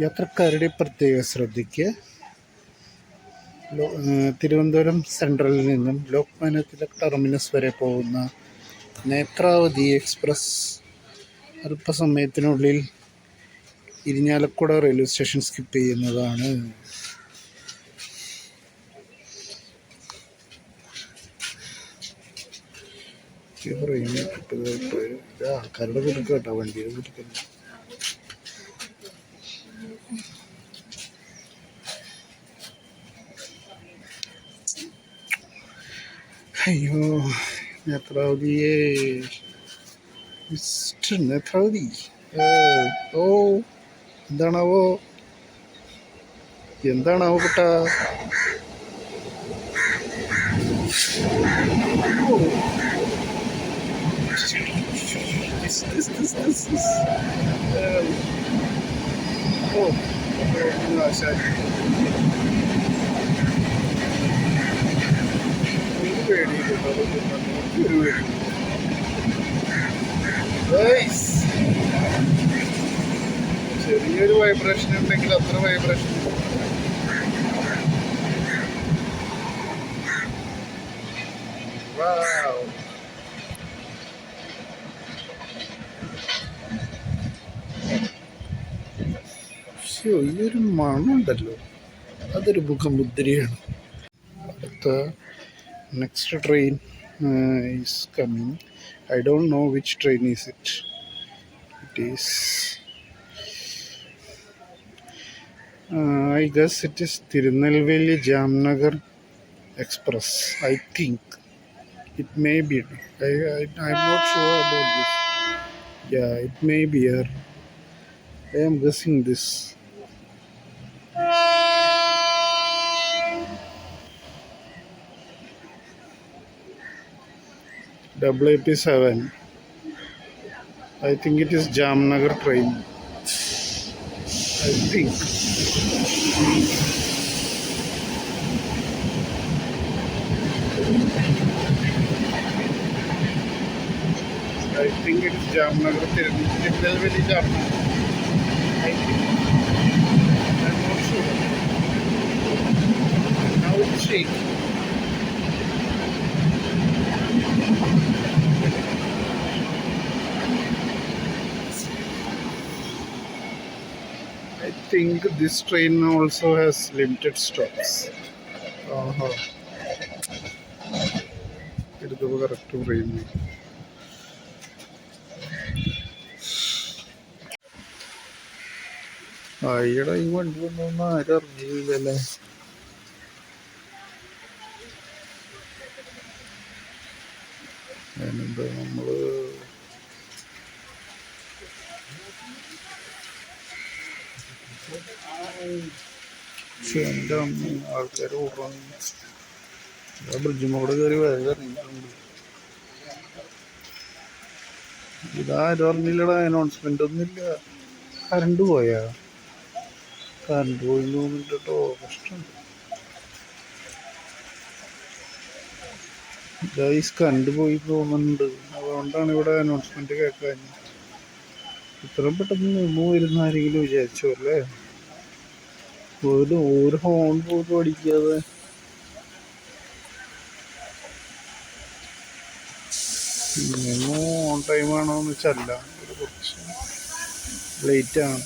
യാത്രക്കാരുടെ പ്രത്യേക ശ്രദ്ധയ്ക്ക് തിരുവനന്തപുരം സെൻട്രലിൽ നിന്നും ലോക്മാന്യ തിലക് ടെർമിനസ് വരെ പോകുന്ന നേത്രാവതി എക്സ്പ്രസ് അല്പസമയത്തിനുള്ളിൽ ഇരിഞ്ഞാലക്കുട റെയിൽവേ സ്റ്റേഷൻ സ്കിപ്പ് ചെയ്യുന്നതാണ്. ആൾക്കാരുടെ കുടുക്ക കേട്ടോ, വണ്ടിയുടെ കുടുക്കുന്നു. അയ്യോ, നേത്രാവതിയെ, മിസ്റ്റർ നേത്രാവതി. ഓ, എന്താണാവോ കുട്ടാ? ചെറിയൊരു വൈബ്രേഷൻ ഉണ്ടെങ്കിൽ അത്ര വൈബ്രേഷൻ. ഈ ഒരു മണമുണ്ടല്ലോ, അതൊരു മുഖമുദ്രയാണ്. അടുത്ത next train is coming. I don't know which train is it. It is I guess it is Tirunelveli Jamnagar Express. I think it may be. I'm not sure about this. Yeah, it may be here. I am guessing this. WAP7. I think it is Jamnagar train. I think. It is Jamnagar, Tirunelveli Jamnagar. I think. I'm not sure. Now it's shaking. I think this train also has limited stops. It is correct train. ഈയിടെ ഈ വണ്ടി കൊണ്ടൊന്നും ആരും അറിഞ്ഞില്ലല്ലേ. അതിനെന്താ നമ്മള് എൻ്റെ ആൾക്കാർ ഓടുന്നു. ബ്രിഡ്ജുമോട് കയറി വേഗം ഇറങ്ങിയിട്ടുണ്ട്. ഇതാരും അറിഞ്ഞില്ലടാ, അനൗൺസ്മെന്റ് ഒന്നുമില്ല. കറണ്ട് പോയാ? കറണ്ട് പോയി തോന്നിട്ട് കേട്ടോ, കഷ്ടമുണ്ട്. ഗൈസ് കറണ്ട് പോയി തോന്നുന്നുണ്ട്. അതുകൊണ്ടാണ് ഇവിടെ അനൗൺസ്മെന്റ് കേൾക്കാൻ. ഇത്രയും പെട്ടെന്ന് നിന്ന് വരുന്ന ആരെങ്കിലും വിചാരിച്ചോ അല്ലേ? ഒരു ഹോൺ പോലും അടിക്കാതെ മിനിമം ഓൺ ടൈം ആണോ എന്ന് വെച്ചല്ല, ഒരു കുറച്ച് ലേറ്റാണ്.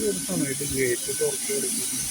ഒരു സമയത്ത് ഗേറ്റ് തുറച്ചു കൊടുക്കുന്നു.